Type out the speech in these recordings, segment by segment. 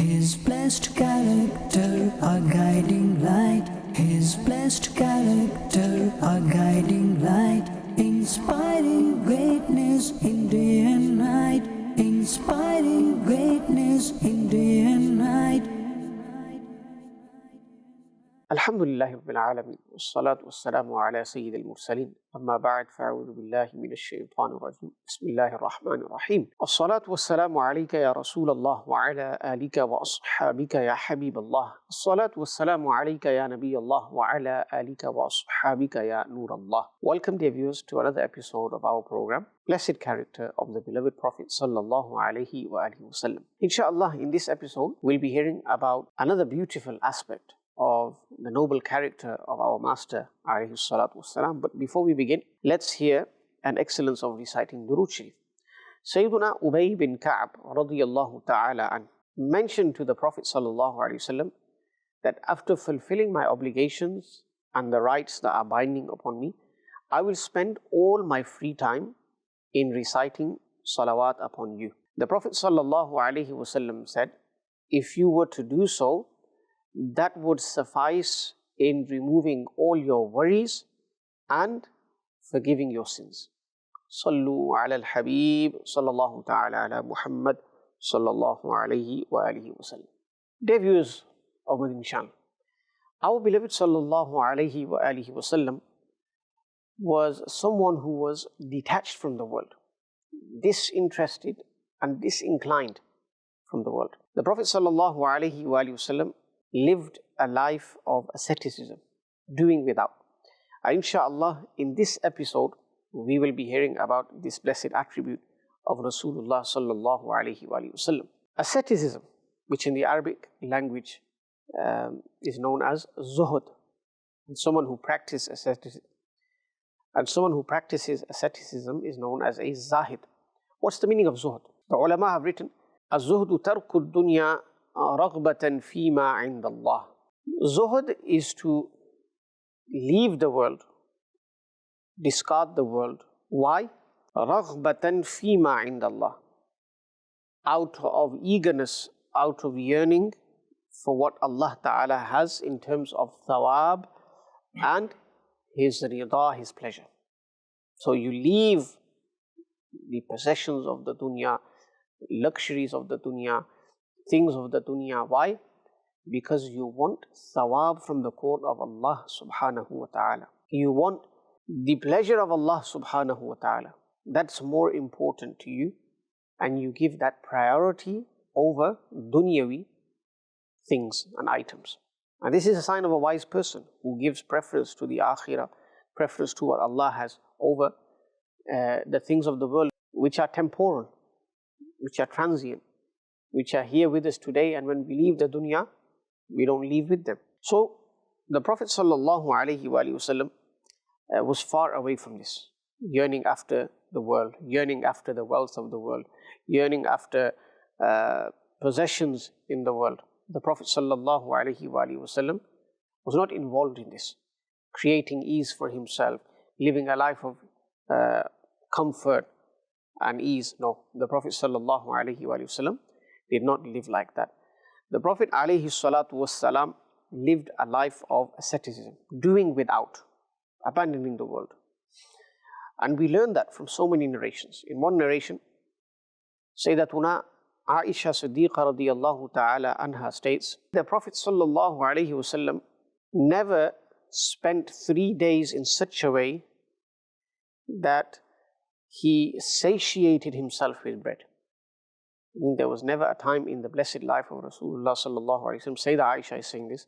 His blessed character, a guiding light. His blessed character, a guiding light. Inspiring greatness in day and night. Inspiring greatness in day and night. Alhamdulillahi Rabbil Alameen. Wassalatu wassalamu ala Sayyidil Mursaleen. Amma ba'd, fa'udhu billahi minash shaytanir rajim. Bismillahir Rahmanir Rahim. Assalatu wassalamu alayka ya Rasulallah wa ala alika wa ashabika ya Habiballah. Assalatu wassalamu alayka ya Nabiyallah wa ala alika wa ashabika ya Nurallah. Welcome, dear viewers, to another episode of our program, Blessed Character of the Beloved Prophet Sallallahu Alaihi Wasallam. Inshallah, in this episode, we'll be hearing about another beautiful aspect of the noble character of our Master alayhi salatu wassalam. But before we begin, let's hear an excellence of reciting Durood Sharif. Sayyiduna Ubay bin Ka'b radiyallahu ta'ala an mentioned to the Prophet sallallahu alayhi wasallam that after fulfilling my obligations and the rights that are binding upon me, I will spend all my free time in reciting salawat upon you. The Prophet sallallahu alayhi wasallam said, if you were to do so, that would suffice in removing all your worries and forgiving your sins. Sallu ala al-Habib sallallahu ta'ala ala Muhammad sallallahu alayhi wa alihi wa sallam. Dear viewers of Madani Channel, our beloved sallallahu alayhi wa alihi wa sallam was someone who was detached from the world, disinterested and disinclined from the world. The Prophet sallallahu alayhi wa alihi wa sallam lived a life of asceticism, doing without. Inshallah, in this episode, we will be hearing about this blessed attribute of Rasulullah sallallahu alaihi wasallam. Asceticism, which in the Arabic language is known as zuhud, and someone who practices asceticism is known as a zahid. What's the meaning of zuhud? The ulama have written, az-zuhdu tarku dunya raghbatan fima indallah. Zuhud is to leave the world, discard the world. Why? Raghbatan fima indallah. Out of eagerness, out of yearning for what Allah Ta'ala has in terms of thawab and His rida, His pleasure. So you leave the possessions of the dunya, luxuries of the dunya, things of the dunya. Why? Because you want thawab from the court of Allah subhanahu wa ta'ala. You want the pleasure of Allah subhanahu wa ta'ala. That's more important to you, and you give that priority over dunyawi things and items. And this is a sign of a wise person who gives preference to the akhirah, preference to what Allah has over the things of the world, which are temporal, which are transient, which are here with us today, and when we leave the dunya, we don't leave with them. So the Prophet sallallahu alaihi wasallam was far away from this, yearning after the world, yearning after the wealth of the world, yearning after possessions in the world. The Prophet sallallahu alaihi wasallam was not involved in this, creating ease for himself, living a life of comfort and ease. No, the Prophet sallallahu alaihi wasallam did not live like that. The Prophet alayhi salatu wassalam lived a life of asceticism, doing without, abandoning the world. And we learn that from so many narrations. In one narration, Sayyidatuna Aisha Siddiqa radiyallahu ta'ala anha states, the Prophet sallallahu alayhi wasallam never spent 3 days in such a way that he satiated himself with bread. There was never a time in the blessed life of Rasulullah sallallahu alaihi wasallam, Sayyidah Aisha is saying this,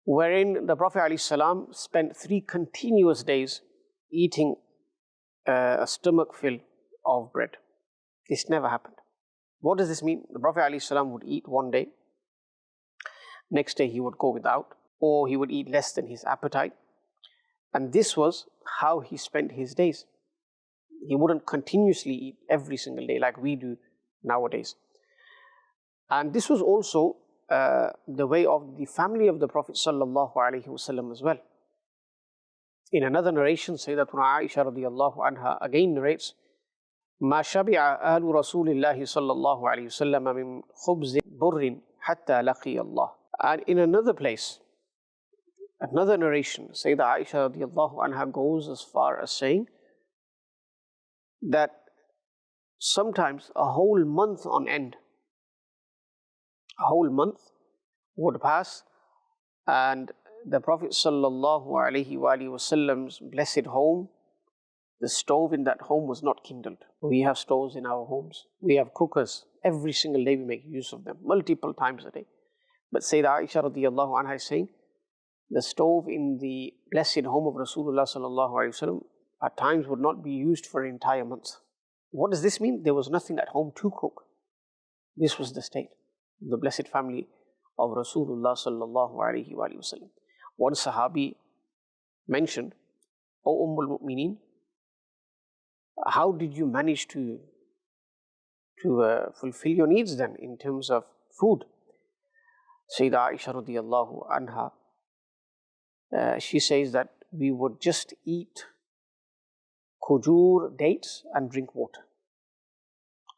wherein the Prophet alayhi salam spent 3 continuous days eating a stomach fill of bread. This never happened. What does this mean? The Prophet alayhi salam would eat one day, next day he would go without, or he would eat less than his appetite, and this was how he spent his days. He wouldn't continuously eat every single day like we do nowadays. And this was also the way of the family of the Prophet sallallahu alaihi wasallam as well. In another narration, Sayyidatuna Aisha radiyallahu anha again narrates ما شبع آل رسول الله صلى الله عليه وسلم من خبز بر حتى لقي الله. And in another place, another narration, Sayyidah Aisha radiallahu anha goes as far as saying that sometimes a whole month on end, a whole month would pass and the Prophet sallallahu alaihi wasallam's blessed home, the stove in that home was not kindled. We have stoves in our homes. We have cookers. Every single day we make use of them, multiple times a day. But Sayyidah Aisha radiallahu anha is saying, the stove in the blessed home of Rasulullah sallallahu alaihi wasallam at times would not be used for an entire month. What does this mean? There was nothing at home to cook. This was the state, the blessed family of Rasulullah sallallahu alaihi wasallam. One Sahabi mentioned, O Ummul Mu'mineen, how did you manage to fulfill your needs then in terms of food? Sayyidah Aisha radiallahu anha, she says that we would just eat khujur, dates, and drink water.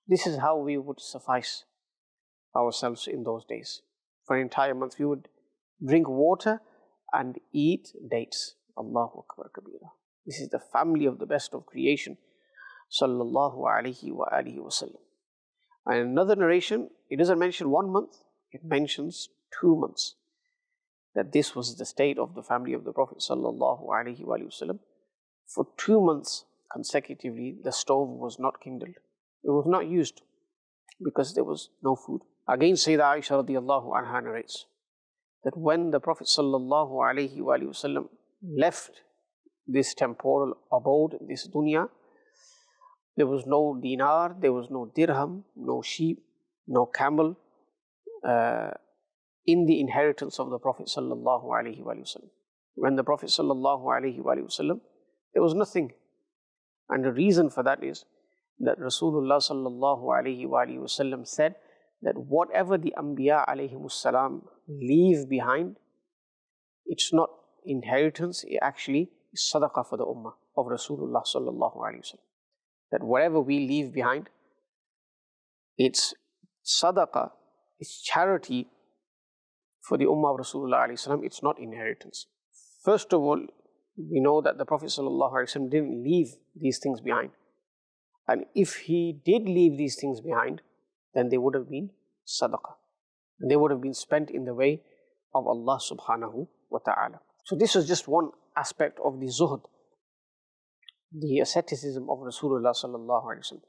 This is how we would suffice ourselves in those days. For an entire month, we would drink water and eat dates. Allahu Akbar Kabira. This is the family of the best of creation, sallallahu alaihi wa alihi wasallam. And another narration, it doesn't mention 1 month, it mentions 2 months. That this was the state of the family of the Prophet sallallahu alaihi wasallam. For 2 months consecutively, the stove was not kindled. It was not used because there was no food. Again, Sayyidah Aisha radiallahu anha narrates that when the Prophet sallallahu alaihi wasallam left this temporal abode, this dunya, there was no dinar, there was no dirham, no sheep, no camel in the inheritance of the Prophet sallallahu alaihi wasallam. When the Prophet sallallahu alaihi wasallam, there was nothing. And the reason for that is that Rasulullah sallallahu alaihi wasallam said that whatever the Anbiya alayhimus salam leave behind, it's not inheritance, it actually is sadaqah for the ummah of Rasulullah sallallahu alaihi wasallam. That whatever we leave behind, it's sadaqah, it's charity for the ummah of Rasulullah alayhi salam, it's not inheritance. First of all, we know that the Prophet sallallahu alaihi wasallam didn't leave these things behind. And if he did leave these things behind, then they would have been sadaqah. And they would have been spent in the way of Allah subhanahu wa ta'ala. So this was just one aspect of the zuhd, the asceticism of Rasulullah sallallahu alaihi wasallam.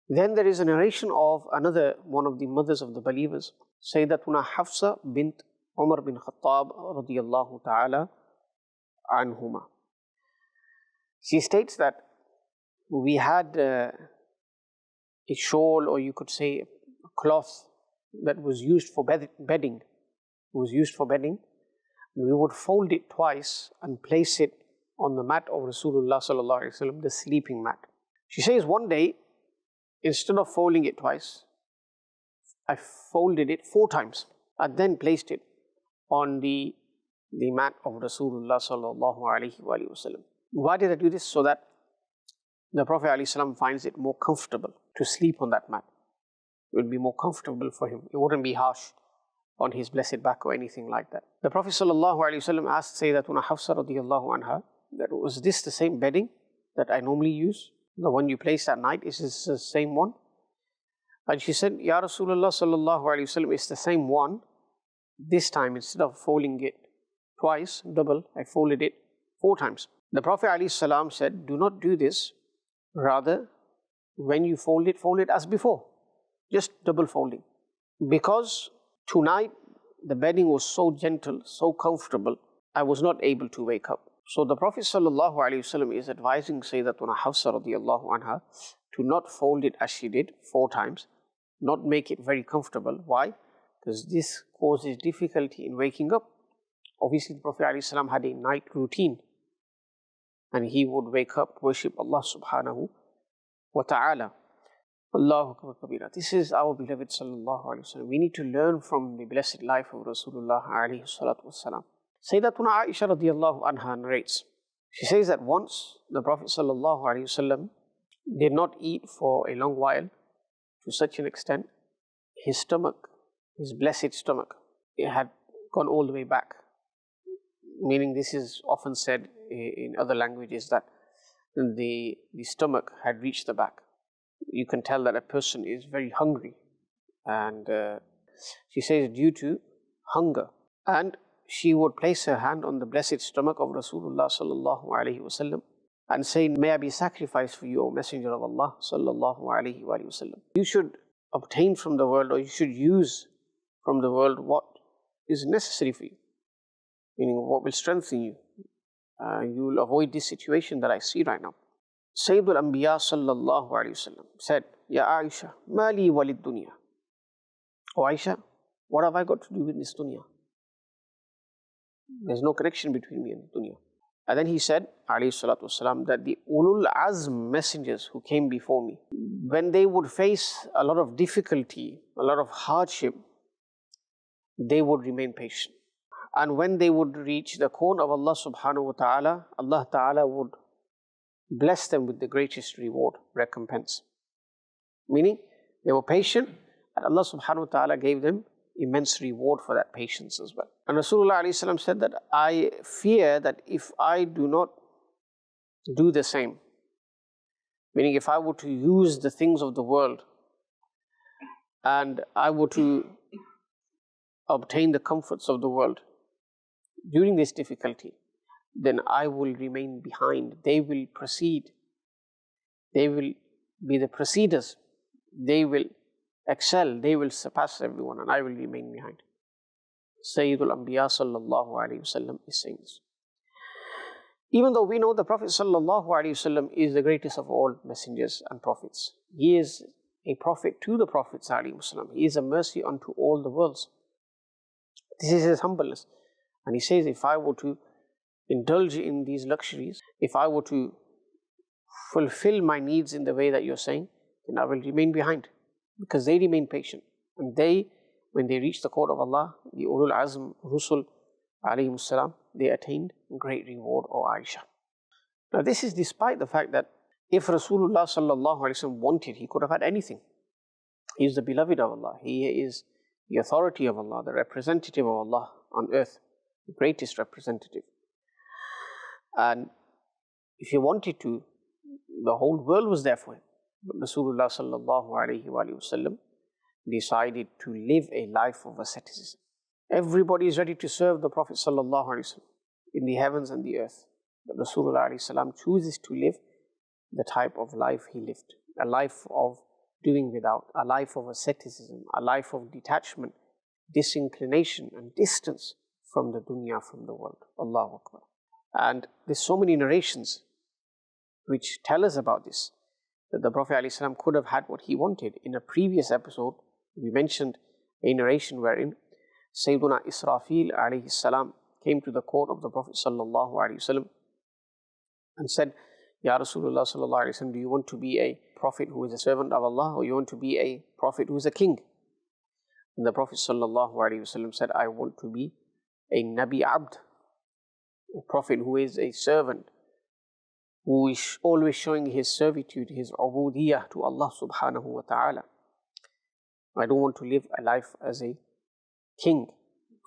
Then there is a narration of another one of the mothers of the believers, Sayyidatuna Hafsa bint Umar bin Khattab radiyallahu ta'ala anhuma. She states that we had a shawl, or you could say a cloth that was used for bedding. It was used for bedding. We would fold it twice and place it on the mat of Rasulullah sallallahu alaihi wasallam, the sleeping mat. She says one day, instead of folding it twice, I folded it 4 times and then placed it on the mat of Rasulullah sallallahu alaihi wasallam. Why did I do this? So that the Prophet ﷺ finds it more comfortable to sleep on that mat. It would be more comfortable for him. It wouldn't be harsh on his blessed back or anything like that. The Prophet ﷺ asked Sayyidatuna Hafsa radiyallahu anha, that was this the same bedding that I normally use? The one you place at night, is this the same one? And she said, Ya Rasulullah sallallahu alayhi wasallam, it's the same one. This time, instead of folding it twice, double, I folded it 4 times. The Prophet ﷺ said, do not do this. Rather, when you fold it as before. Just double folding. Because tonight, the bedding was so gentle, so comfortable, I was not able to wake up. So the Prophet ﷺ is advising Sayyidatuna Hafsa radiyallahu anha to not fold it as she did 4 times, not make it very comfortable. Why? Because this causes difficulty in waking up. Obviously, the Prophet ﷺ had a night routine, and he would wake up, worship Allah subhanahu wa ta'ala. Allahu Akbar Kabira. This is our beloved sallallahu alayhi wa sallam. We need to learn from the blessed life of Rasulullah alayhi salatu wasalam. Sayyidatuna Aisha radiyallahu anha narrates. She says that once the Prophet sallallahu alayhi wa sallam did not eat for a long while, to such an extent, his stomach, his blessed stomach, it had gone all the way back. Meaning, this is often said in other languages that the stomach had reached the back. You can tell that a person is very hungry, and she says due to hunger. And she would place her hand on the blessed stomach of Rasulullah sallallahu alaihi wasallam and say, "May I be sacrificed for you, O Messenger of Allah sallallahu alaihi wasallam. You should obtain from the world, or you should use from the world what is necessary for you, meaning what will strengthen you. You will avoid this situation that I see right now." Sayyidul Anbiya sallallahu alaihi wasallam said, "Ya Aisha, mali walid dunya." Oh Aisha, what have I got to do with this dunya? There's no connection between me and the dunya. And then he said, alayhi salatu wasalam, that the ulul azm messengers who came before me, when they would face a lot of difficulty, a lot of hardship, they would remain patient. And when they would reach the court of Allah subhanahu wa ta'ala, Allah ta'ala would bless them with the greatest reward, recompense. Meaning, they were patient, and Allah subhanahu wa ta'ala gave them immense reward for that patience as well. And Rasulullah alayhi salam said that I fear that if I do not do the same, meaning if I were to use the things of the world and I were to obtain the comforts of the world during this difficulty, then I will remain behind. They will proceed. They will be the proceeders. They will excel. They will surpass everyone, and I will remain behind. Sayyidul Anbiya sallallahu alayhi wasallam is saying this. Even though we know the Prophet sallallahu alayhi wasallam is the greatest of all messengers and prophets, he is a prophet to the Prophets alayhi wasallam. He is a mercy unto all the worlds. This is his humbleness. And he says, if I were to indulge in these luxuries, if I were to fulfill my needs in the way that you're saying, then I will remain behind. Because they remain patient. And they, when they reach the court of Allah, the Ulul Azm Rusul alayhimus salam, they attained great reward, O Aisha. Now this is despite the fact that if Rasulullah sallallahu alayhi wa sallam wanted, he could have had anything. He is the beloved of Allah. He is the authority of Allah, the representative of Allah on earth, the greatest representative. And if he wanted to, the whole world was there for him. But Rasulullah sallallahu alayhi wa sallam decided to live a life of asceticism. Everybody is ready to serve the Prophet sallallahu alayhi wa sallam in the heavens and the earth. But Rasulullah alayhi salam chooses to live the type of life he lived. A life of doing without, a life of asceticism, a life of detachment, disinclination and distance from the dunya, from the world. Allahu Akbar. And there's so many narrations which tell us about this, that the Prophet ﷺ could have had what he wanted. In a previous episode, we mentioned a narration wherein Sayyiduna Israfil alayhi salam came to the court of the Prophet sallallahu alayhi wasallam and said, Ya Rasulullah sallallahu alayhi wasallam, do you want to be a prophet who is a servant of Allah, or you want to be a prophet who is a king? And the Prophet sallallahu alayhi wasallam said, I want to be a Nabi Abd, a prophet who is a servant, who is always showing his servitude, his ubudiyah to Allah subhanahu wa ta'ala. I don't want to live a life as a king.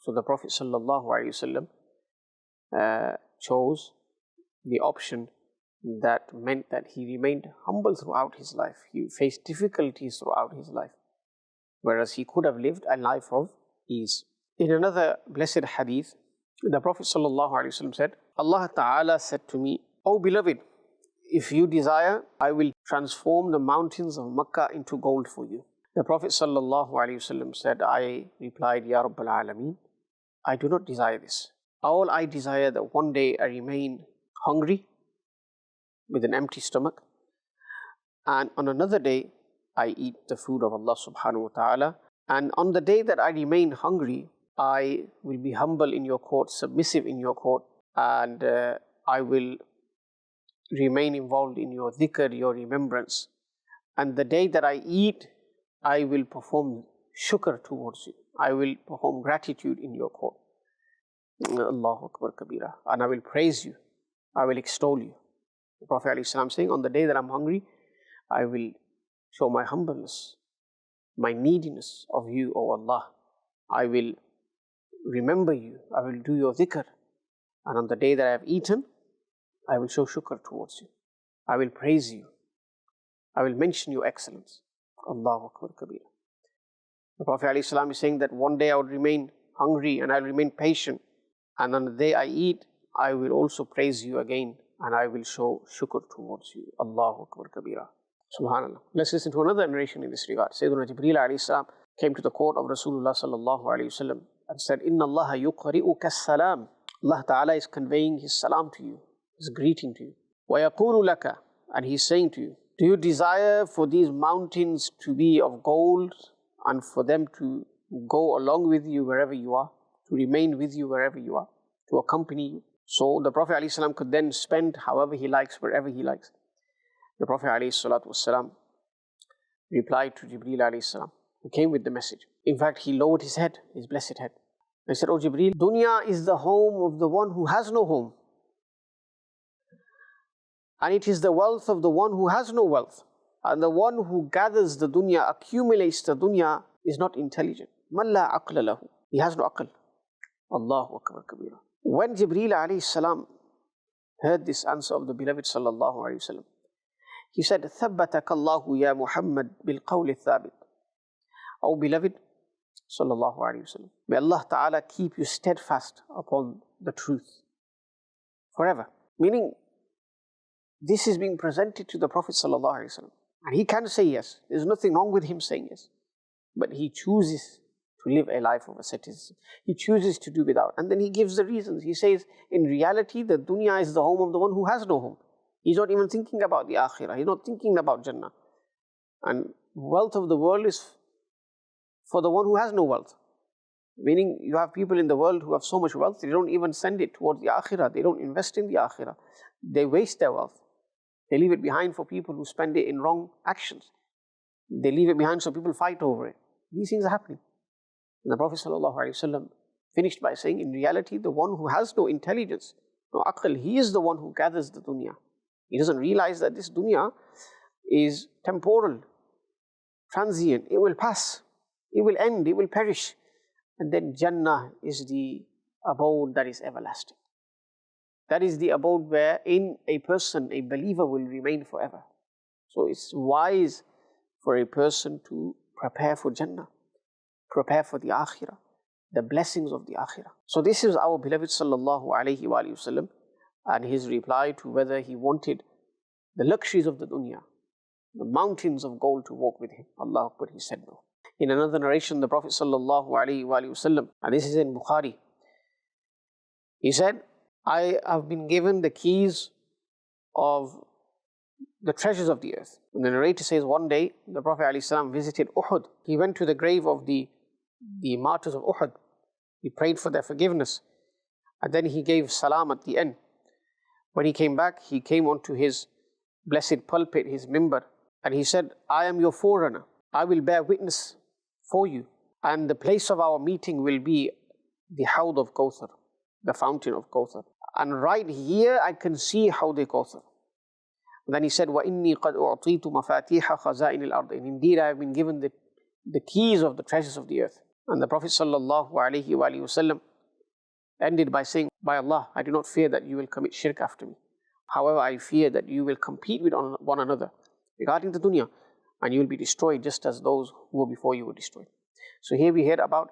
So the Prophet sallallahu alayhi wasallam chose the option that meant that he remained humble throughout his life. He faced difficulties throughout his life, whereas he could have lived a life of ease. In another blessed hadith, the Prophet ﷺ said, Allah Ta'ala said to me, O beloved, if you desire, I will transform the mountains of Makkah into gold for you. The Prophet ﷺ said, I replied, Ya Rabbal Alameen, I do not desire this. All I desire that one day I remain hungry with an empty stomach, and on another day I eat the food of Allah subhanahu wa ta'ala, and on the day that I remain hungry, I will be humble in your court, submissive in your court, and I will remain involved in your dhikr, your remembrance. And the day that I eat, I will perform shukr towards you. I will perform gratitude in your court. Allahu Akbar Kabira. And I will praise you. I will extol you. The Prophet ﷺ saying, on the day that I'm hungry, I will show my humbleness, my neediness of you, O Allah. I will remember you, I will do your dhikr, and on the day that I have eaten, I will show shukr towards you. I will praise you. I will mention your excellence. Allahu Akbar Kabira. The Prophet ﷺ is saying that one day I would remain hungry and I will remain patient, and on the day I eat, I will also praise you again and I will show shukr towards you. Allahu Akbar Kabira. Subhanallah. Let's listen to another narration in this regard. Sayyidina Jibreel alayhi salam came to the court of Rasulullah sallallahu alayhi wasallam and said, Inna Allah yuqri'uka salam. Allah Ta'ala is conveying His salam to you, His greeting to you. Wa yaqulu laka, and He's saying to you, do you desire for these mountains to be of gold and for them to go along with you wherever you are, to remain with you wherever you are, to accompany you? So the Prophet ﷺ could then spend however he likes, wherever he likes. The Prophet ﷺ replied to Jibreel ﷺ, who came with the message. In fact, he lowered his head, his blessed head. He said, O Jibreel, dunya is the home of the one who has no home. And it is the wealth of the one who has no wealth. And the one who gathers the dunya, accumulates the dunya, is not intelligent. Man la aqla lahu. He has no aql. Allahu Akbar Kabira. When Jibreel alayhi salam heard this answer of the beloved sallallahu alayhi wasallam, he said, Thabbataka Allahu ya Muhammad bil qawli thabit. O beloved sallallahu alayhi wasallam, may Allah Ta'ala keep you steadfast upon the truth forever. Meaning, this is being presented to the Prophet sallallahu alayhi wasallam, and he can say yes. There's nothing wrong with him saying yes, but he chooses to live a life of asceticism. He chooses to do without, and then he gives the reasons. He says, in reality, the dunya is the home of the one who has no home. He's not even thinking about the akhirah. He's not thinking about Jannah. And wealth of the world is for the one who has no wealth. Meaning, you have people in the world who have so much wealth, they don't even send it towards the akhirah. They don't invest in the akhirah. They waste their wealth. They leave it behind for people who spend it in wrong actions. They leave it behind so people fight over it. These things are happening. And the Prophet ﷺ finished by saying, in reality, the one who has no intelligence, no aql, he is the one who gathers the dunya. He doesn't realize that this dunya is temporal, transient. It will pass. It will end. It will perish. And then Jannah is the abode that is everlasting. That is the abode wherein a person, a believer, will remain forever. So it's wise for a person to prepare for Jannah, prepare for the akhirah, the blessings of the akhirah. So this is our beloved sallallahu alayhi wa sallam, and his reply to whether he wanted the luxuries of the dunya, the mountains of gold to walk with him. Allah Akbar, he said no. In another narration, the Prophet sallallahu alayhi wa sallam, and this is in Bukhari, he said, I have been given the keys of the treasures of the earth. And the narrator says, one day, the Prophet ﷺ visited Uhud. He went to the grave of the martyrs of Uhud. He prayed for their forgiveness. And then he gave salam at the end. When he came back, he came onto his blessed pulpit, his mimbar, and he said, I am your forerunner. I will bear witness for you. And the place of our meeting will be the Hawd of Kawthar, the fountain of Kawthar. And right here, I can see Hawd Kawthar. Then he said, وَإِنِّي قَدْ أُعْطِيتُ مَفَاتِيحَ خَزَائِنِ الْأَرْضِ. And indeed, I have been given the keys of the treasures of the earth. And the Prophet sallallahu alayhi wa sallam ended by saying, by Allah, I do not fear that you will commit shirk after me. However, I fear that you will compete with one another regarding the dunya, and you will be destroyed just as those who were before you were destroyed. So here we hear about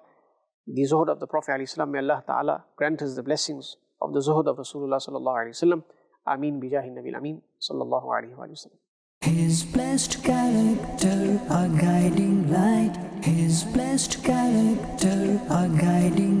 the zuhud of the Prophet ﷺ. May Allah Ta'ala grant us the blessings of the zuhud of Rasulullah sallallahu alayhi wa sallam. Ameen bijahi nabil ameen sallallahu alayhi wa sallam. His blessed character, a guiding light. His blessed character, a guiding